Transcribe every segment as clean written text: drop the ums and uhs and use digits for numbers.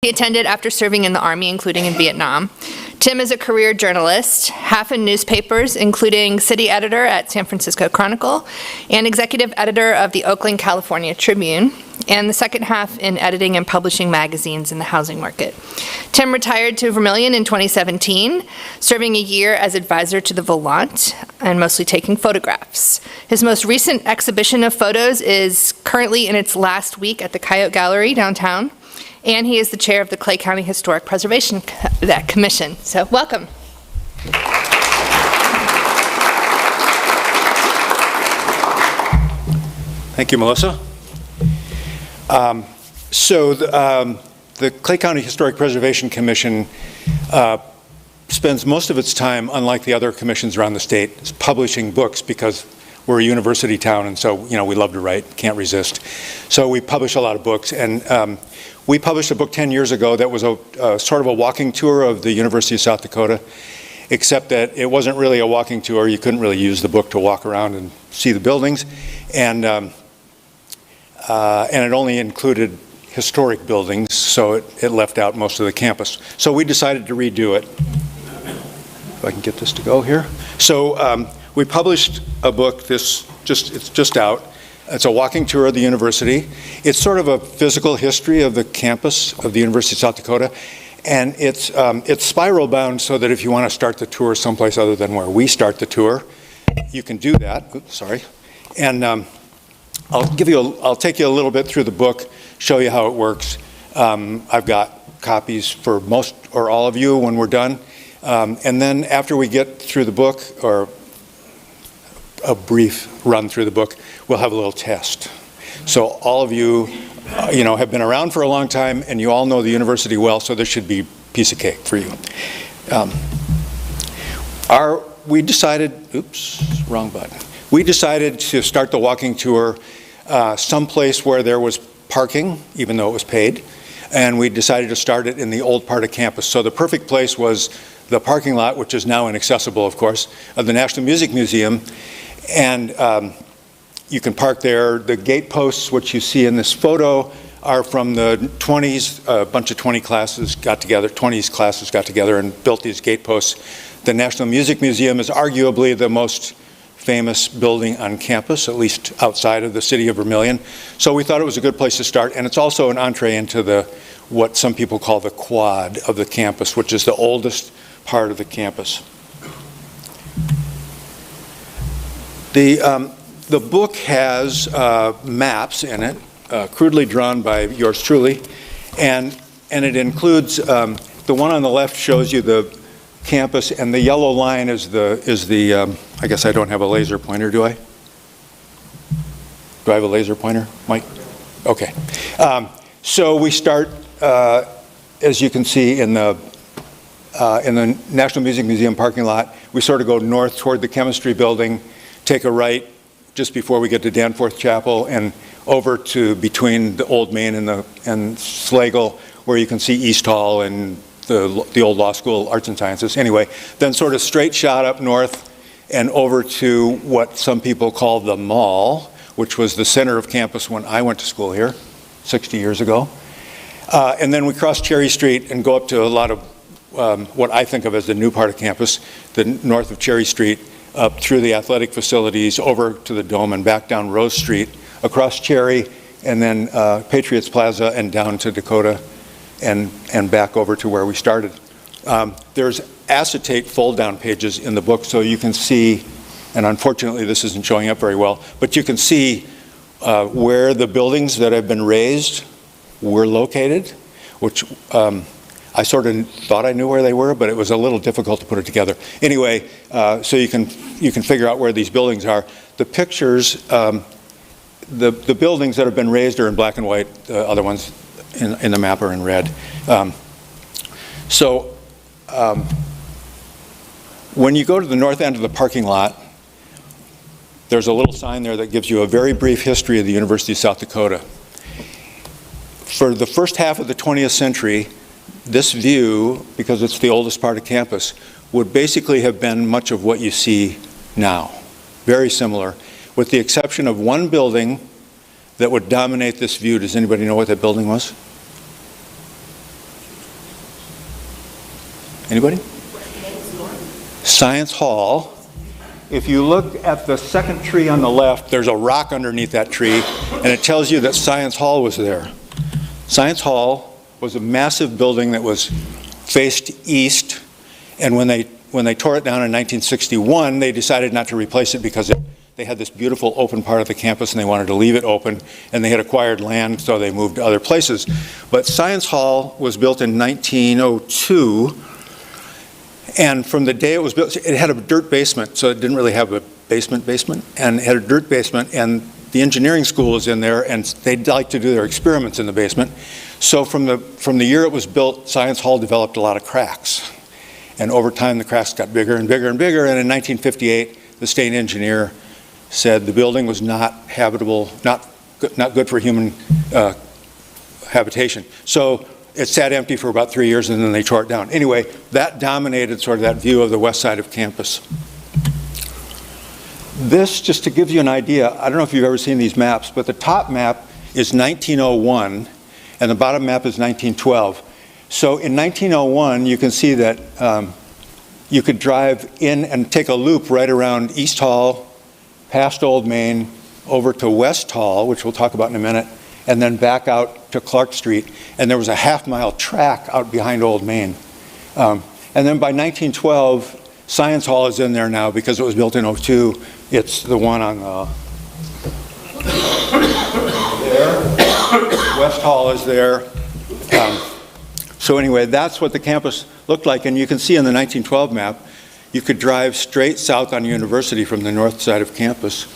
he attended after serving in the Army, including in Vietnam. Tim is a career journalist, half in newspapers, including city editor at San Francisco Chronicle and executive editor of the Oakland, California Tribune, and the second half in editing and publishing magazines in the housing market. Tim retired to Vermillion in 2017, serving a year as advisor to the Volant and mostly taking photographs. His most recent exhibition of photos is currently in its last week at the Coyote Gallery downtown, and he is the chair of the Clay County Historic Preservation Commission. So, welcome. Thank you, Melissa. The Clay County Historic Preservation Commission spends most of its time, unlike the other commissions around the state, publishing books because we're a university town, and so we love to write, can't resist. So we publish a lot of books, and we published a book 10 years ago that was a sort of a walking tour of the University of South Dakota, except that it wasn't really a walking tour. You couldn't really use the book to walk around and see the buildings, and it only included historic buildings, so it left out most of the campus. So we decided to redo it. If I can get this to go here. So we published a book, it's just out. It's a walking tour of the university. It's sort of a physical history of the campus of the University of South Dakota. And it's spiral bound so that if you want to start the tour someplace other than where we start the tour, you can do that. Oops, sorry. And I'll take you a little bit through the book, show you how it works. I've got copies for most or all of you when we're done. And then after we get through the book, or a brief run through the book, we'll have a little test. So all of you, have been around for a long time, and you all know the university well, so this should be a piece of cake for you. We decided, oops, wrong button. We decided to start the walking tour someplace where there was parking, even though it was paid, and we decided to start it in the old part of campus. So the perfect place was the parking lot, which is now inaccessible, of course, of the National Music Museum. And you can park there. The gate posts, which you see in this photo, are from the 20s. A bunch of 20s classes got together and built these gate posts. The National Music Museum is arguably the most famous building on campus, at least outside of the city of Vermillion. So we thought it was a good place to start, and it's also an entree into what some people call the quad of the campus, which is the oldest part of the campus. The book has maps in it, crudely drawn by yours truly, and it includes, the one on the left shows you the campus, and the yellow line is the I guess I don't have a laser pointer, do I? Do I have a laser pointer, Mike? Okay. So we start, as you can see, in the National Music Museum parking lot. We sort of go north toward the chemistry building, take a right just before we get to Danforth Chapel, and over to between the Old Main and Slagle, where you can see East Hall and the old law school, Arts and Sciences. Anyway, then sort of straight shot up north and over to what some people call the mall, which was the center of campus when I went to school here 60 years ago. And then we cross Cherry Street and go up to a lot of what I think of as the new part of campus, the north of Cherry Street, up through the athletic facilities, over to the Dome, and back down Rose Street, across Cherry, and then Patriots Plaza, and down to Dakota, and back over to where we started. There's acetate fold-down pages in the book, so you can see, and unfortunately this isn't showing up very well, but you can see where the buildings that have been raised were located, which I sort of thought I knew where they were, but it was a little difficult to put it together. Anyway, so you can figure out where these buildings are. The pictures, the buildings that have been raised are in black and white. The other ones in the map are in red. When you go to the north end of the parking lot, there's a little sign there that gives you a very brief history of the University of South Dakota. For the first half of the 20th century, this view, because it's the oldest part of campus, would basically have been much of what you see now. Very similar, with the exception of one building that would dominate this view. Does anybody know what that building was? Anybody? Science Hall. If you look at the second tree on the left, there's a rock underneath that tree, and it tells you that Science Hall was there. Science Hall was a massive building that was faced east, and when they tore it down in 1961, they decided not to replace it because they had this beautiful open part of the campus and they wanted to leave it open, and they had acquired land, so they moved to other places. But Science Hall was built in 1902, and from the day it was built, it had a dirt basement, so it didn't really have a basement, and it had a dirt basement, and the engineering school was in there, and they'd like to do their experiments in the basement. So from the year it was built, Science Hall developed a lot of cracks. And over time, the cracks got bigger and bigger and bigger, and in 1958, the state engineer said the building was not habitable, not good for human habitation. So it sat empty for about 3 years, and then they tore it down. Anyway, that dominated sort of that view of the west side of campus. This, just to give you an idea, I don't know if you've ever seen these maps, but the top map is 1901, and the bottom map is 1912. So in 1901, you can see that you could drive in and take a loop right around East Hall, past Old Main, over to West Hall, which we'll talk about in a minute, and then back out to Clark Street. And there was a half-mile track out behind Old Main. And then by 1912, Science Hall is in there now because it was built in '02. It's the one on there. West Hall is there. So anyway, that's what the campus looked like. And you can see in the 1912 map, you could drive straight south on University from the north side of campus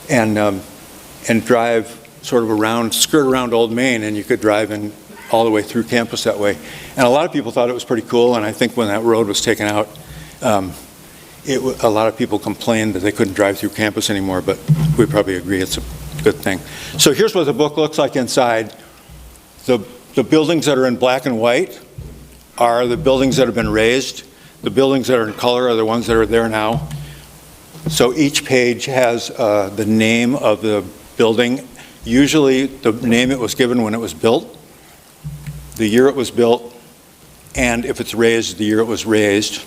and drive sort of around, skirt around Old Main, and you could drive in all the way through campus that way. And a lot of people thought it was pretty cool, and I think when that road was taken out, a lot of people complained that they couldn't drive through campus anymore, but we probably agree it's a good thing. So here's what the book looks like inside. The buildings that are in black and white are the buildings that have been raised. The buildings that are in color are the ones that are there now. So each page has the name of the building, usually the name it was given when it was built, the year it was built, and if it's raised, the year it was raised.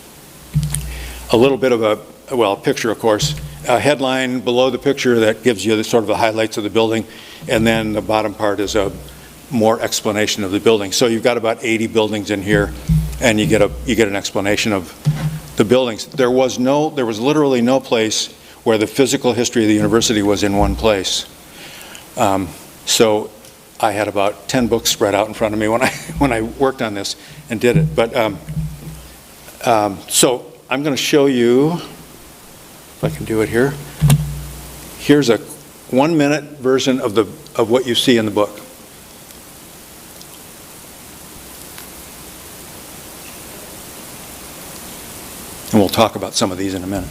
A little bit of a picture, of course, a headline below the picture that gives you the sort of the highlights of the building, and then the bottom part is a more explanation of the building. So you've got about 80 buildings in here, and you get an explanation of the buildings. There was literally no place where the physical history of the university was in one place. So I had about 10 books spread out in front of me when I worked on this and did it. But so I'm going to show you, if I can do it here. Here's a 1-minute version of what you see in the book. And we'll talk about some of these in a minute.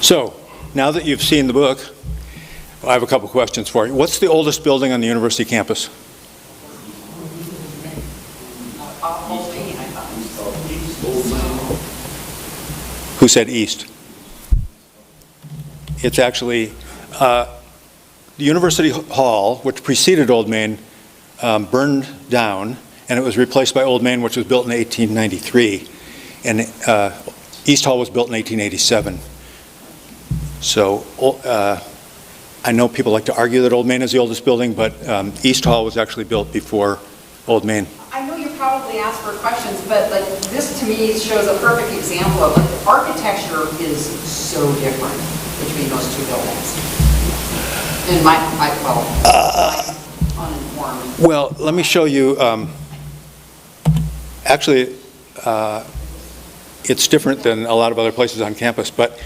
So, now that you've seen the book, I have a couple questions for you. What's the oldest building on the university campus? Who said east? It's actually, the University Hall, which preceded Old Main, burned down, and it was replaced by Old Main, which was built in 1893. And East Hall was built in 1887. So I know people like to argue that Old Main is the oldest building, but East Hall was actually built before Old Main. I know you probably asked for questions, but like this to me shows a perfect example of like the architecture is so different between those two buildings. In my uninformed. Well, let me show you. Actually, it's different than a lot of other places on campus. But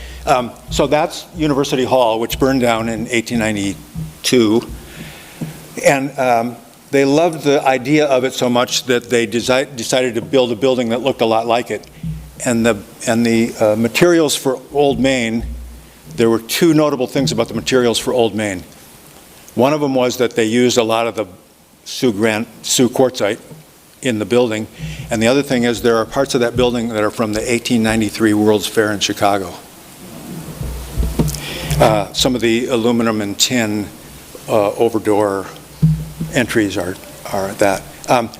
so that's University Hall, which burned down in 1892, and they loved the idea of it so much that they decided to build a building that looked a lot like it. And the materials for Old Main, there were two notable things about the materials for Old Main. One of them was that they used a lot of the Sioux quartzite in the building, and the other thing is there are parts of that building that are from the 1893 World's Fair in Chicago. Some of the aluminum and tin over-door entries are that.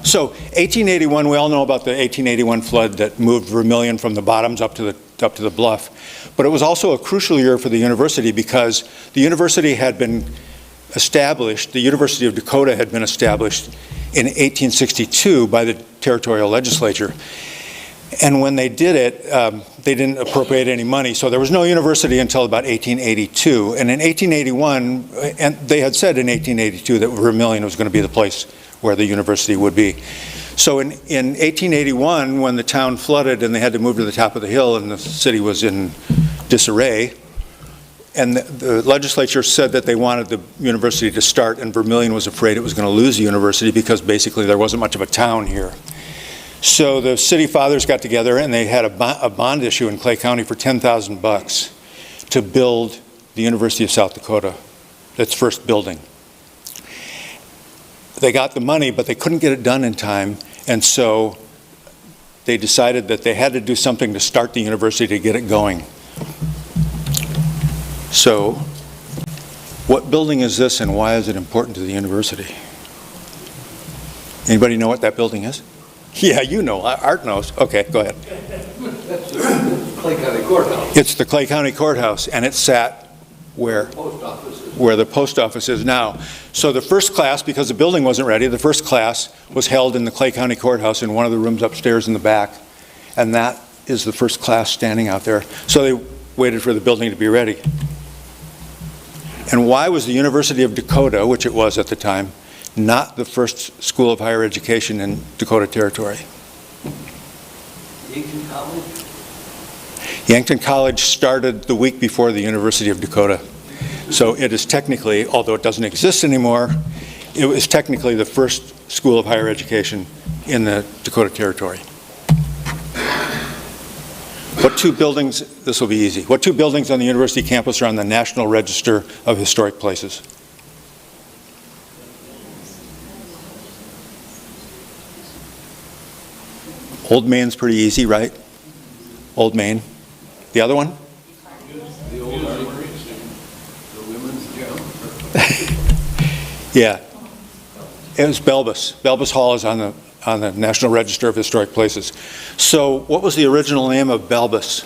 So 1881, we all know about the 1881 flood that moved Vermillion from the bottoms up to the bluff. But it was also a crucial year for the university because the university had been established, the University of Dakota had been established in 1862 by the territorial legislature. And when they did it, they didn't appropriate any money, so there was no university until about 1882. And in 1881, and they had said in 1882 that Vermillion was going to be the place where the university would be. So in 1881, when the town flooded and they had to move to the top of the hill and the city was in disarray, and the legislature said that they wanted the university to start, and Vermillion was afraid it was going to lose the university because basically there wasn't much of a town here. So the city fathers got together and they had a bond issue in Clay County for $10,000 to build the University of South Dakota, its first building. They got the money, but they couldn't get it done in time, and so they decided that they had to do something to start the university to get it going. So, what building is this and why is it important to the university? Anybody know what that building is? Yeah, you know. Art knows. Okay, go ahead. That's the Clay County Courthouse. It's the Clay County Courthouse, and it sat where? Post office is. Where the post office is now. So the first class, because the building wasn't ready, the first class was held in the Clay County Courthouse in one of the rooms upstairs in the back, and that is the first class standing out there. So they waited for the building to be ready. And why was the University of Dakota, which it was at the time, not the first school of higher education in Dakota Territory? Yankton College? Yankton College started the week before the University of Dakota. So it is technically, although it doesn't exist anymore, it was technically the first school of higher education in the Dakota Territory. What two buildings, this will be easy, what two buildings on the university campus are on the National Register of Historic Places? Old Main's pretty easy, right? Old Main. The other one? The old armory, the women's gym. Yeah. It was Belbus. Belbus Hall is on the National Register of Historic Places. So what was the original name of Belbus?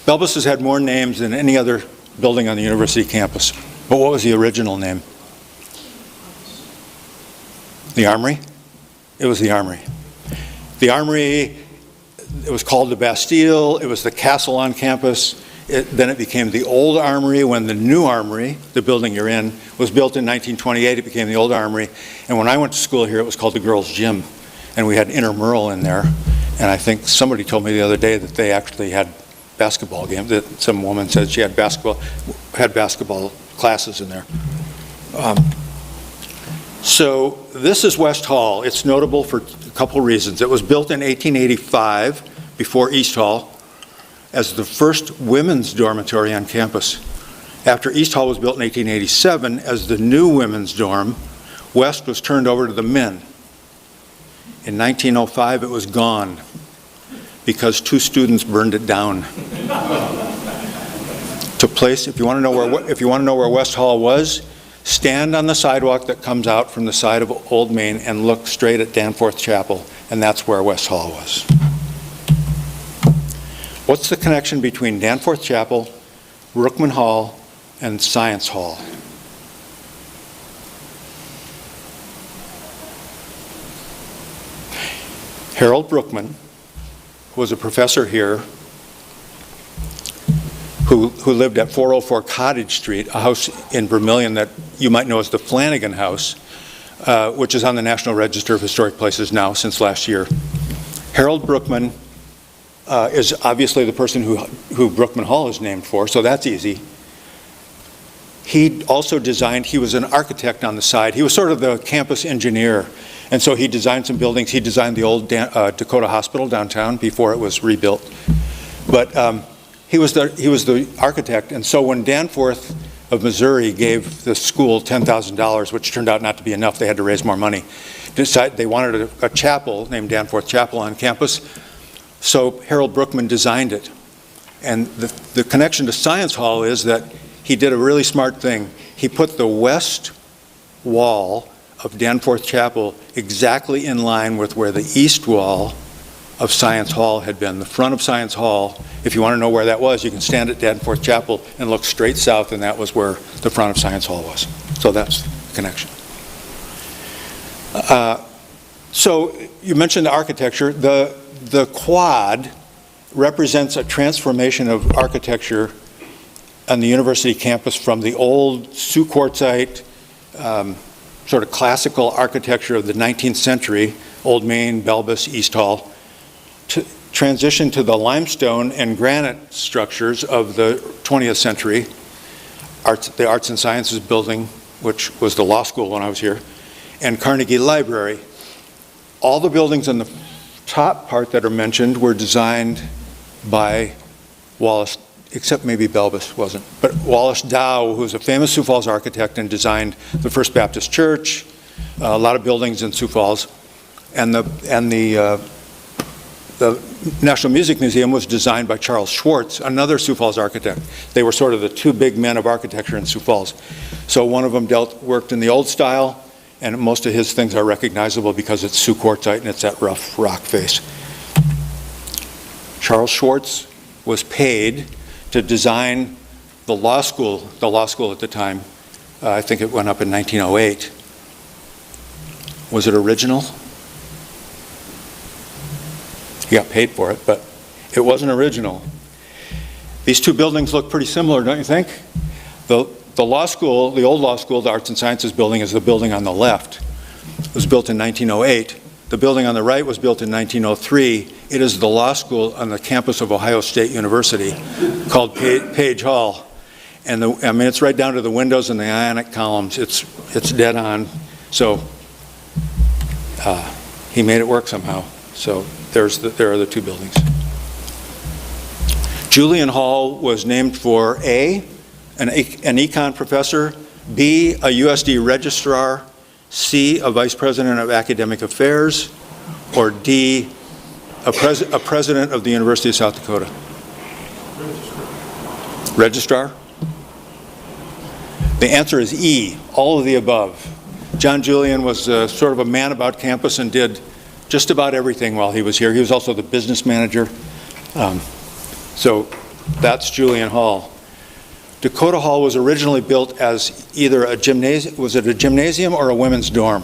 Belbus has had more names than any other building on the university campus. But what was the original name? The Armory? It was the Armory. The Armory, it was called the Bastille. It was the castle on campus. Then it became the Old Armory when the new Armory, the building you're in, was built in 1928. It became the Old Armory. And when I went to school here, it was called the Girls' Gym. And we had intramural in there. And I think somebody told me the other day that they actually had basketball games. That some woman said she had basketball classes in there. So this is West Hall. It's notable for a couple reasons. It was built in 1885, before East Hall, as the first women's dormitory on campus. After East Hall was built in 1887 as the new women's dorm, West was turned over to the men. In 1905, it was gone because two students burned it down. If you want to know where West Hall was, stand on the sidewalk that comes out from the side of Old Main and look straight at Danforth Chapel, and that's where West Hall was. What's the connection between Danforth Chapel, Rookman Hall, and Science Hall? Harold Brookman was a professor here who lived at 404 Cottage Street, a house in Vermillion that you might know as the Flanagan House, which is on the National Register of Historic Places now since last year. Harold Brookman is obviously the person who Brookman Hall is named for, so that's easy. He also designed, he was an architect on the side. He was sort of the campus engineer. And so he designed some buildings. He designed the old Dakota Hospital downtown before it was rebuilt. But he was the architect. And so when Danforth of Missouri gave the school $10,000, which turned out not to be enough, they had to raise more money, they wanted a chapel named Danforth Chapel on campus. So Harold Brookman designed it. And the connection to Science Hall is that he did a really smart thing. He put the west wall of Danforth Chapel exactly in line with where the east wall of Science Hall had been. The front of Science Hall, if you want to know where that was, you can stand at Danforth Chapel and look straight south, and that was where the front of Science Hall was. So that's the connection. So you mentioned the architecture. The quad represents a transformation of architecture on the university campus from the old Sioux Quartzite, sort of classical architecture of the 19th century, Old Main, Belbus, East Hall, to transition to the limestone and granite structures of the 20th century, the Arts and Sciences building, which was the law school when I was here, and Carnegie Library. All the buildings on the top part that are mentioned were designed by Wallace, except maybe Belbus wasn't. But Wallace Dow, who was a famous Sioux Falls architect and designed the First Baptist Church, a lot of buildings in Sioux Falls, and the National Music Museum was designed by Charles Schwartz, another Sioux Falls architect. They were sort of the two big men of architecture in Sioux Falls. So one of them worked in the old style, and most of his things are recognizable because it's Sioux Quartzite and it's that rough rock face. Charles Schwartz was paid to design the law school at the time. I think it went up in 1908. Was it original? He got paid for it, but it wasn't original. These two buildings look pretty similar, don't you think? The law school, the old law school, the Arts and Sciences building, is the building on the left. It was built in 1908. The building on the right was built in 1903. It is the law school on the campus of Ohio State University called Page Hall. And it's right down to the windows and the ionic columns. It's dead on. So he made it work somehow. So there are the two buildings. Julian Hall was named for A, an econ professor, B, a USD registrar, C, a vice president of academic affairs, or D, a president of the University of South Dakota. Registrar? The answer is E, all of the above. John Julian was sort of a man about campus and did just about everything while he was here. He was also the business manager. So that's Julian Hall. Dakota Hall was originally built as either a gymnasium, was it a gymnasium or a women's dorm?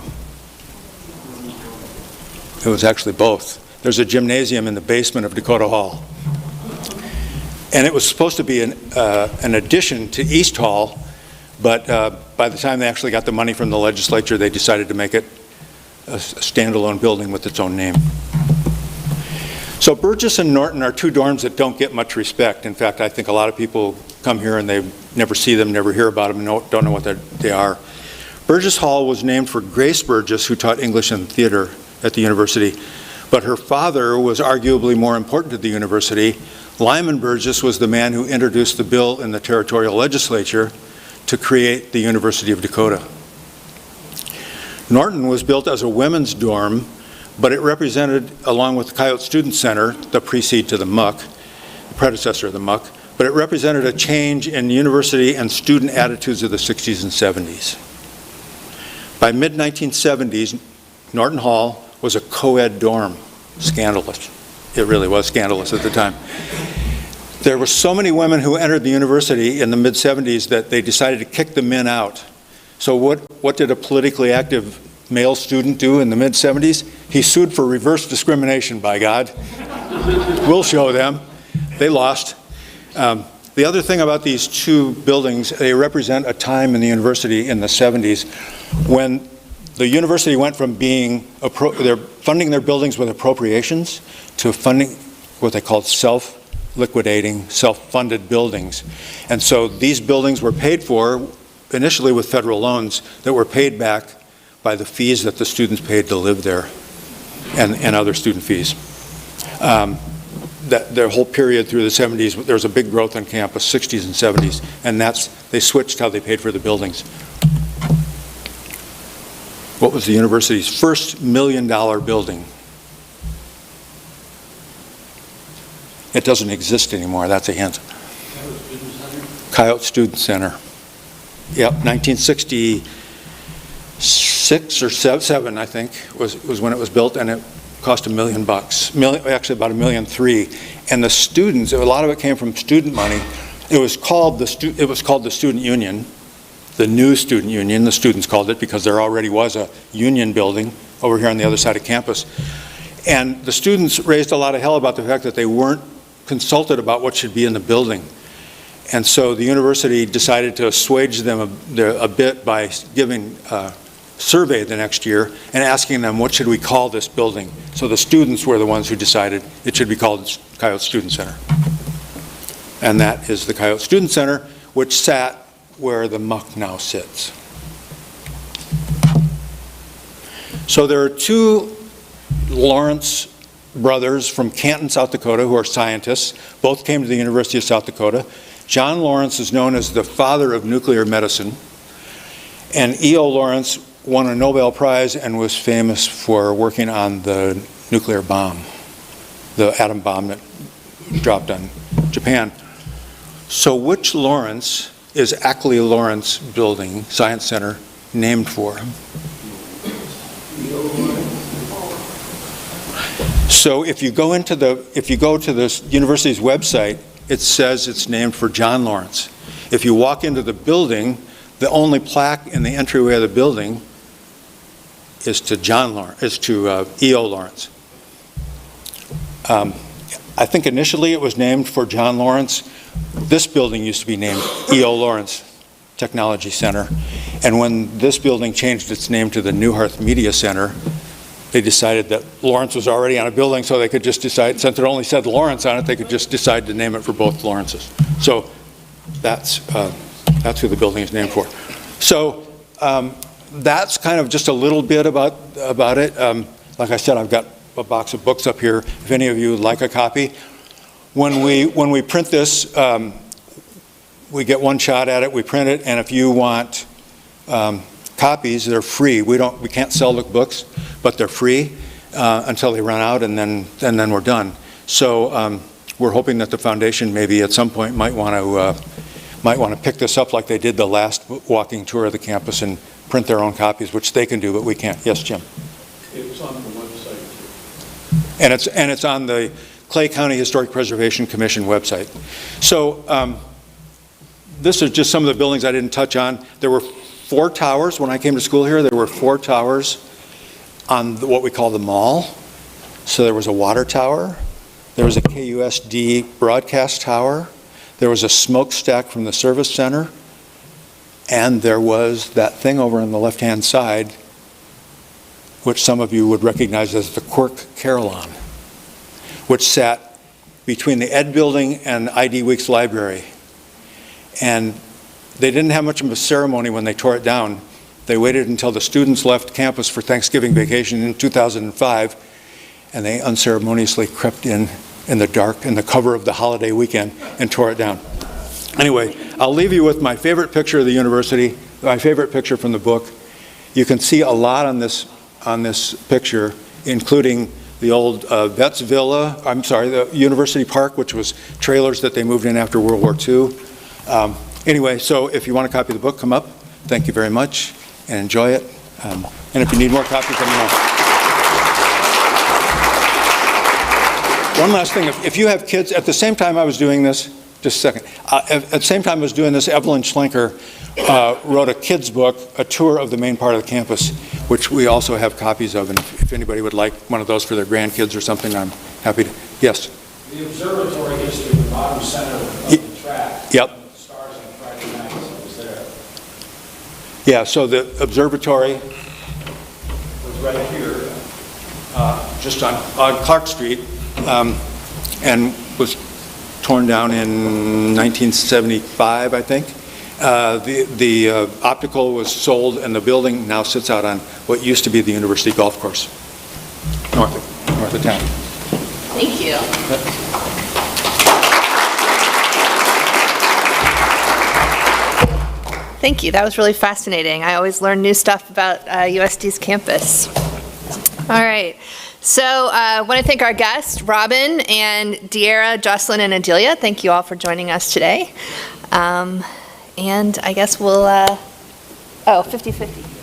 It was actually both. There's a gymnasium in the basement of Dakota Hall. And it was supposed to be an addition to East Hall, but by the time they actually got the money from the legislature, they decided to make it a standalone building with its own name. So Burgess and Norton are two dorms that don't get much respect. In fact, I think a lot of people come here and they never see them, never hear about them, don't know what they are. Burgess Hall was named for Grace Burgess, who taught English and theater at the university, but her father was arguably more important to the university. Lyman Burgess was the man who introduced the bill in the territorial legislature to create the University of Dakota. Norton was built as a women's dorm, but it represented, along with the Coyote Student Center, the precede to the MUC, the predecessor of the MUC, but it represented a change in university and student attitudes of the 60s and 70s. By mid-1970s, Norton Hall was a co-ed dorm. Scandalous. It really was scandalous at the time. There were so many women who entered the university in the mid-70s that they decided to kick the men out. So what did a politically active male student do in the mid-70s? He sued for reverse discrimination, by God. We'll show them. They lost. The other thing about these two buildings, they represent a time in the university in the 70s when the university went from being they're funding their buildings with appropriations to funding what they called self-liquidating, self-funded buildings. And so these buildings were paid for initially with federal loans that were paid back by the fees that the students paid to live there and other student fees. Their whole period through the 70s, there was a big growth on campus, 60s and 70s, and they switched how they paid for the buildings. What was the university's first $1 million building? It doesn't exist anymore, that's a hint. Coyote Student Center. Yep, 1966 or 7, I think, was when it was built, and it cost $1 million. Actually, about $1.3 million. And the students, a lot of it came from student money. It was called the Student Union, the new Student Union. The students called it because there already was a union building over here on the other side of campus. And the students raised a lot of hell about the fact that they weren't consulted about what should be in the building. And so the university decided to assuage them a bit by giving a survey the next year and asking them, what should we call this building? So the students were the ones who decided it should be called Coyote Student Center. And that is the Coyote Student Center, which sat where the muck now sits. So there are two Lawrence brothers from Canton, South Dakota, who are scientists. Both came to the University of South Dakota. John Lawrence is known as the father of nuclear medicine, and E.O. Lawrence won a Nobel Prize and was famous for working on the nuclear bomb, the atom bomb that dropped on Japan. So which Lawrence is Ackley Lawrence Building, Science Center, named for? So if you go to the university's website, it says it's named for John Lawrence. If you walk into the building, the only plaque in the entryway of the building is to E.O. Lawrence. I think initially it was named for John Lawrence. This building used to be named E.O. Lawrence Technology Center. And when this building changed its name to the Newharth Media Center, they decided that Lawrence was already on a building, so they could just decide, since it only said Lawrence on it, they could just decide to name it for both Lawrences. So that's who the building is named for. So that's kind of just a little bit about it. Like I said, I've got a box of books up here, if any of you would like a copy. When we print this, we get one shot at it, we print it, and if you want copies, they're free. We can't sell the books, but they're free until they run out, and then we're done. So we're hoping that the foundation maybe at some point might want to pick this up like they did the last walking tour of the campus and print their own copies, which they can do, but we can't. Yes, Jim? It's on the website. And it's on the Clay County Historic Preservation Commission website. So this is just some of the buildings I didn't touch on. There were 4 towers when I came to school here. There were 4 towers on what we call the mall. So there was a water tower, there was a KUSD broadcast tower, there was a smokestack from the service center, and there was that thing over on the left-hand side, which some of you would recognize as the Quirk Carillon, which sat between the Ed Building and ID Week's library. And they didn't have much of a ceremony when they tore it down. They waited until the students left campus for Thanksgiving vacation in 2005, and they unceremoniously crept in the dark in the cover of the holiday weekend and tore it down. Anyway, I'll leave you with my favorite picture of the university, my favorite picture from the book. You can see a lot on this picture, including the old Vets Villa, the University Park, which was trailers that they moved in after World War II. Anyway, so if you want a copy of the book, come up. Thank you very much and enjoy it. And if you need more copies, let me know. One last thing, if you have kids, at the same time I was doing this, just a second, at the same time I was doing this, Evelyn Schlenker wrote a kid's book, a tour of the main part of the campus, which we also have copies of, and if anybody would like one of those for their grandkids or something, I'm happy to. Yes? The observatory history, the bottom center of the track. Yep. The stars on Friday nights, I was there. Yeah, so the observatory Was right here. just on Clark Street, and was torn down in 1975, I think. The optical was sold, and the building now sits out on what used to be the University Golf Course, north of town. Thank you. Thank you. That was really fascinating. I always learn new stuff about USD's campus. All right. So I want to thank our guests, Robin and De'Ara, Jocelyn, and Adelia. Thank you all for joining us today. And I guess we'll, 50-50.